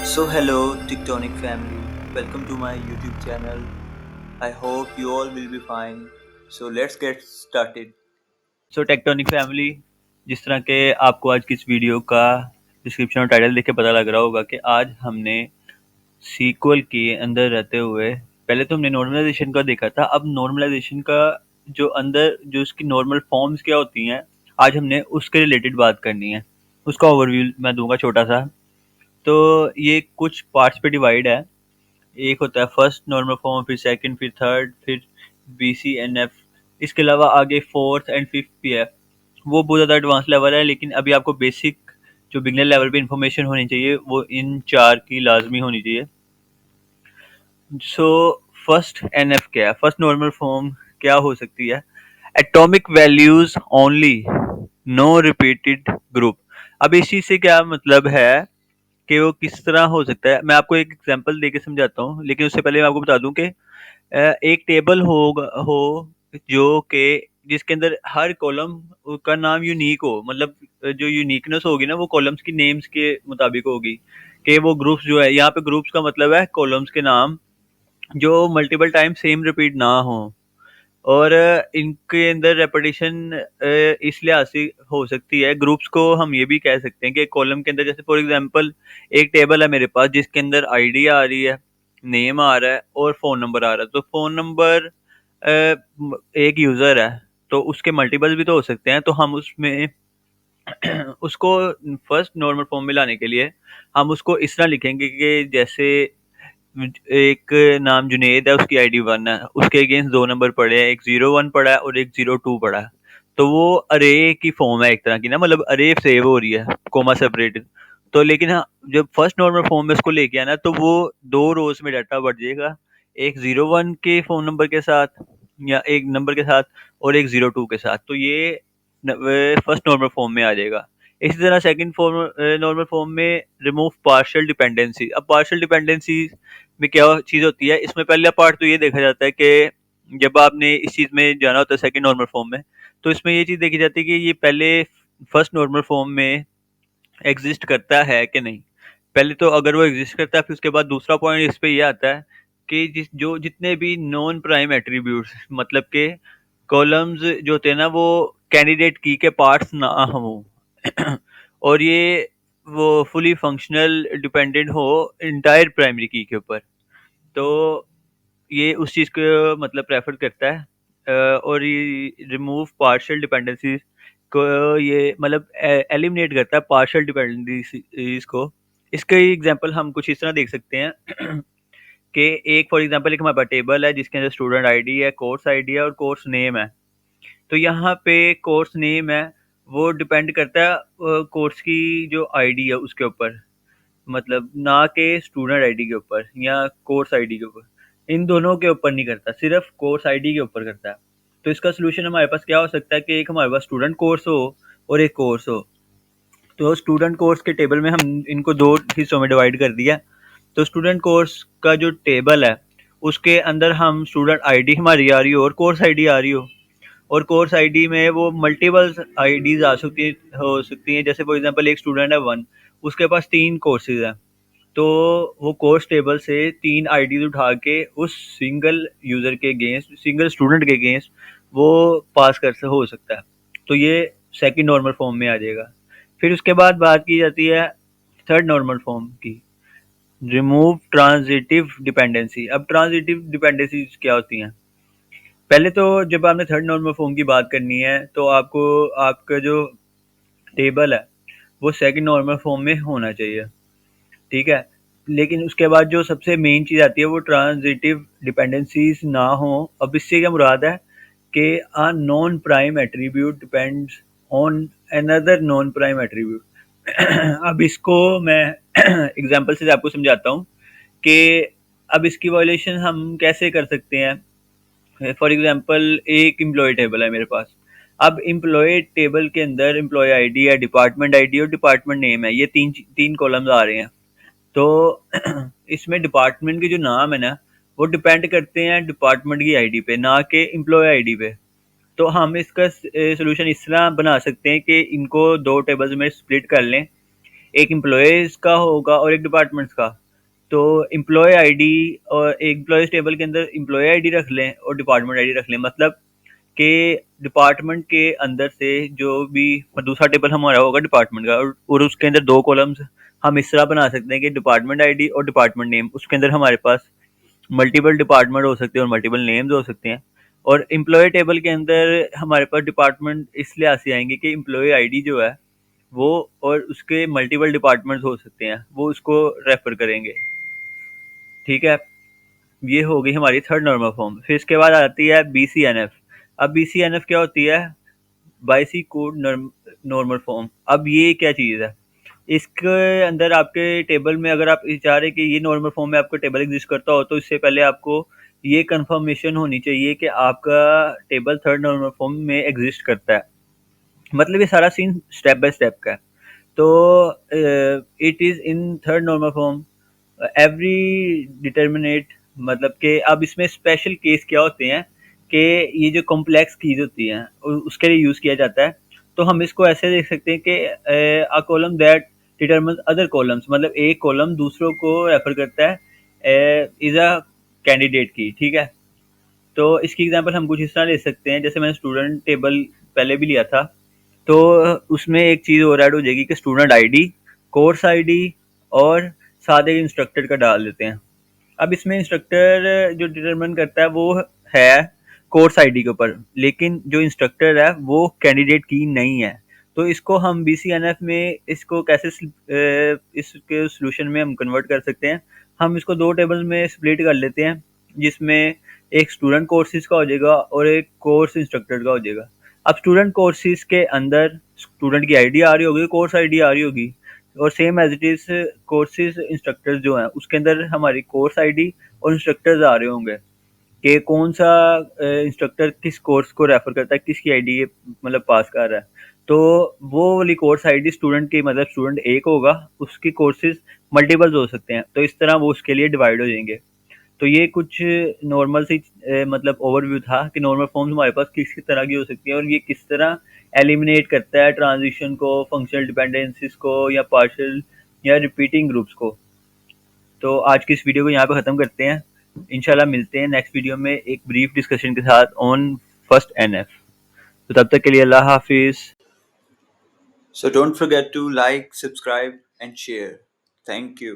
So hello Tectonic family, welcome to my YouTube channel. I hope you all will be fine. So let's get started. So tectonic family, जिस तरह के आपको आज की इस video का डिस्क्रिप्शन और टाइटल देख के पता लग रहा होगा कि आज हमने सीक्वल के अंदर रहते हुए पहले तो हमने नॉर्मलाइजेशन का देखा था। अब नॉर्मलाइजेशन का जो अंदर जो उसकी नॉर्मल फॉर्म्स क्या होती हैं, आज हमने उसके रिलेटेड बात करनी है। उसका ओवरव्यू मैं दूंगा छोटा सा। तो ये कुछ पार्ट्स पे डिवाइड है। एक होता है फर्स्ट नॉर्मल फॉर्म, फिर सेकंड, फिर थर्ड, फिर BCNF। इसके अलावा आगे फोर्थ एंड फिफ्थ भी है। वो बहुत ज़्यादा एडवांस लेवल है, लेकिन अभी आपको बेसिक जो बिगनर लेवल पे इंफॉर्मेशन होनी चाहिए वो इन चार की लाजमी होनी चाहिए। सो फर्स्ट NF क्या है, फर्स्ट नॉर्मल फॉर्म क्या हो सकती है? Atomic values only, no repeated group. अब इस चीज से क्या मतलब है कि वो किस तरह हो सकता है, मैं आपको एक एग्जांपल देके समझाता हूँ। लेकिन उससे पहले मैं आपको बता दूं कि एक टेबल हो जो कि जिसके अंदर हर कॉलम का नाम यूनिक हो। मतलब जो यूनिकनेस होगी ना, वो कॉलम्स की नेम्स के मुताबिक होगी। कि वो ग्रुप्स जो है, यहाँ पे ग्रुप्स का मतलब है कॉलम्स के नाम जो मल्टीपल टाइम सेम रिपीट ना हो। और इनके अंदर रेपिटेशन इस लिहाज से हो सकती है। ग्रुप्स को हम ये भी कह सकते हैं कि कॉलम के अंदर, जैसे फॉर एग्जांपल एक टेबल है मेरे पास जिसके अंदर आईडी आ रही है, नेम आ रहा है और फ़ोन नंबर आ रहा है। तो फ़ोन नंबर एक यूज़र है, तो उसके मल्टीपल भी तो हो सकते हैं। तो हम उसमें उसको फर्स्ट नॉर्मल फॉर्म में लाने के लिए हम उसको इस तरह लिखेंगे कि जैसे एक नाम जुनेद है, उसकी आईडी 1 है, उसके अगेंस्ट दो नंबर पड़े हैं, एक 01 पड़ा है और एक 02 पड़ा है। तो वो अरे की फॉर्म है एक तरह की ना, मतलब अरे सेव हो रही है, कोमा सेपरेटेड। तो लेकिन हाँ, जब फर्स्ट नॉर्मल फॉर्म में उसको लेके आना तो वो दो रोज में डाटा बढ़ जाएगा, एक 01 के फोन नंबर के साथ या एक नंबर के साथ और एक 02 के साथ। तो ये फर्स्ट नॉर्मल फॉर्म में आ जाएगा। इसी तरह सेकंड फॉर्म नॉर्मल फॉर्म में रिमूव पार्शियल डिपेंडेंसी। अब पार्शियल डिपेंडेंसी में क्या चीज़ होती है, इसमें पहला पार्ट तो ये देखा जाता है कि जब आपने इस चीज़ में जाना होता है सेकंड नॉर्मल फॉर्म में, तो इसमें ये चीज़ देखी जाती है कि ये पहले फर्स्ट नॉर्मल फॉर्म में एग्जिस्ट करता है कि नहीं। पहले तो अगर वो एग्जिस्ट करता है, फिर उसके बाद दूसरा पॉइंट इस पे ये आता है कि जितने भी नॉन प्राइम एट्रीब्यूट्स, मतलब के कॉलम्स जो होते हैं ना, वो कैंडिडेट की के पार्ट्स ना हो और ये वो फुली फंक्शनल डिपेंडेंट हो इंटायर प्राइमरी की के ऊपर। तो ये उस चीज़ को मतलब प्रेफर करता है। और ये रिमूव पार्शियल डिपेंडेंसीज को ये मतलब एलिमिनेट करता है पार्शियल डिपेंडेंसीज को। इसके एग्जांपल हम कुछ इस तरह देख सकते हैं कि एक फॉर एग्जांपल एक हमारे पास टेबल है जिसके अंदर स्टूडेंट आईडी है, कोर्स आईडी है और कोर्स नेम है। तो यहाँ पे कोर्स नेम है, वो डिपेंड करता है कोर्स की जो आईडी है उसके ऊपर, मतलब ना के स्टूडेंट आईडी के ऊपर या कोर्स आईडी के ऊपर। इन दोनों के ऊपर नहीं करता, सिर्फ कोर्स आईडी के ऊपर करता है। तो इसका सोल्यूशन हमारे पास क्या हो सकता है कि एक हमारे पास स्टूडेंट कोर्स हो और एक कोर्स हो। तो स्टूडेंट कोर्स के टेबल में हम इनको दो हिस्सों में डिवाइड कर दिया। तो स्टूडेंट कोर्स का जो टेबल है उसके अंदर हम स्टूडेंट आईडी हमारी आ रही हो और कोर्स आईडी आ रही हो, और कोर्स आईडी में वो मल्टीपल आईडीज आ सकती हो सकती हैं। जैसे फॉर एग्जांपल एक स्टूडेंट है 1, उसके पास 3 कोर्सेज हैं। तो वो कोर्स टेबल से 3 आईडीज उठा के उस सिंगल यूजर के अगेंस्ट, सिंगल स्टूडेंट के अगेंस्ट वो पास कर हो सकता है। तो ये सेकंड नॉर्मल फॉर्म में आ जाएगा। फिर उसके बाद बात की जाती है थर्ड नॉर्मल फॉर्म की, रिमूव ट्रांजिटिव डिपेंडेंसी। अब ट्रांजिटिव डिपेंडेंसी क्या होती हैं? पहले तो जब आपने थर्ड नॉर्मल फॉर्म की बात करनी है तो आपको आपका जो टेबल है वो सेकंड नॉर्मल फॉर्म में होना चाहिए, ठीक है। लेकिन उसके बाद जो सबसे मेन चीज़ आती है वो ट्रांजिटिव डिपेंडेंसीज ना हो। अब इससे क्या मुराद है कि a non prime attribute depends on another non prime attribute. अब इसको मैं एग्जांपल से आपको समझाता हूँ कि अब इसकी वायलेशन हम कैसे कर सकते हैं। फॉर एग्जांपल एक एम्प्लॉय टेबल है मेरे पास। अब एम्प्लॉय टेबल के अंदर एम्प्लॉय आईडी है, डिपार्टमेंट आईडी और डिपार्टमेंट नेम है, ये तीन तीन कॉलम्स आ रहे हैं। तो इसमें डिपार्टमेंट के जो नाम है ना, वो डिपेंड करते हैं डिपार्टमेंट की आईडी पे, ना कि एम्प्लॉय आईडी पे। तो हम इसका सोल्यूशन इस तरह बना सकते हैं कि इनको दो टेबल्स में स्प्लिट कर लें। एक एम्प्लॉयज़ का होगा और एक डिपार्टमेंट्स का। तो एम्प्लॉय आईडी और एम्प्लॉयज़ टेबल के अंदर एम्प्लॉय आईडी रख लें और डिपार्टमेंट आईडी रख लें, मतलब कि डिपार्टमेंट के अंदर से जो भी दूसरा टेबल हमारा होगा डिपार्टमेंट का, और उसके अंदर दो कॉलम्स हम इस तरह बना सकते हैं कि डिपार्टमेंट आईडी और डिपार्टमेंट नेम, उसके अंदर हमारे पास मल्टीपल डिपार्टमेंट हो सकते हैं और मल्टीपल नेम्स हो सकते हैं। और एम्प्लॉय टेबल के अंदर हमारे पास डिपार्टमेंट इस लिहाज से आएंगे कि एम्प्लॉय आईडी जो है वो और उसके मल्टीपल डिपार्टमेंट्स हो सकते हैं, वो उसको रेफर करेंगे। ठीक है, ये हो गई हमारी थर्ड नॉर्मल फॉर्म। फिर इसके बाद आती है BCNF। अब BCNF क्या होती है? बाइसी कोड नॉर्मल फॉर्म। अब ये क्या चीज़ है? इसके अंदर आपके टेबल में अगर आप चाह रहे कि ये नॉर्मल फॉर्म में आपका टेबल एग्जिस्ट करता हो, तो इससे पहले आपको ये कंफर्मेशन होनी चाहिए कि आपका टेबल थर्ड नॉर्मल फॉर्म में एग्जिस्ट करता है। मतलब ये सारा सीन स्टेप बाय स्टेप का है। तो it is in third normal form every determinate, मतलब कि अब इसमें स्पेशल केस क्या होते हैं कि ये जो कॉम्प्लेक्स कीज होती हैं उसके लिए यूज़ किया जाता है। तो हम इसको ऐसे देख सकते हैं कि a column that determines other columns, मतलब एक कॉलम दूसरों को रेफर करता है इज अ कैंडिडेट की। ठीक है, तो इसकी एग्जांपल हम कुछ इस तरह ले सकते हैं, जैसे मैंने स्टूडेंट टेबल पहले भी लिया था, तो उसमें एक चीज़ और ऐड हो जाएगी कि स्टूडेंट आईडी, कोर्स आईडी और साथ एक इंस्ट्रक्टर का डाल देते हैं। अब इसमें इंस्ट्रक्टर जो डिटरमिन करता है वो है कोर्स आईडी के ऊपर, लेकिन जो इंस्ट्रक्टर है वो कैंडिडेट की नहीं है। तो इसको हम BCNF में इसको कैसे इसके सॉल्यूशन में हम कन्वर्ट कर सकते हैं? हम इसको दो टेबल में स्प्लिट कर लेते हैं, जिसमें एक स्टूडेंट कोर्सेज का हो जाएगा और एक कोर्स इंस्ट्रक्टर का हो जाएगा। अब स्टूडेंट कोर्सेज के अंदर स्टूडेंट की आईडी आ रही होगी, कोर्स आईडी आ रही होगी, और same as it is courses instructors जो हैं उसके अंदर हमारी कोर्स आईडी और इंस्ट्रक्टर्स आ रहे होंगे कि कौन सा इंस्ट्रक्टर किस कोर्स को रेफर करता है, किसकी आईडी ये मतलब पास कर रहा है। तो वो वाली कोर्स आईडी स्टूडेंट की, मतलब स्टूडेंट एक होगा, उसकी कोर्सेज मल्टीपल्स हो सकते हैं, तो इस तरह वो उसके लिए डिवाइड हो जाएंगे। तो ये कुछ नॉर्मल सी मतलब ओवरव्यू था कि नॉर्मल फॉर्म्स हमारे पास किस तरह की हो सकती है और ये किस तरह एलिमिनेट करता है ट्रांजिशन को, फंक्शनल डिपेंडेंसीज को, या पार्शियल या रिपीटिंग ग्रुप्स को। तो आज की इस वीडियो को यहाँ पे ख़त्म करते हैं। इंशाल्लाह मिलते हैं नेक्स्ट वीडियो में एक ब्रीफ डिस्कशन के साथ ऑन फर्स्ट NF। तो तब तक के लिए अल्लाह हाफिज़। So don't forget to like, subscribe and share. Thank you.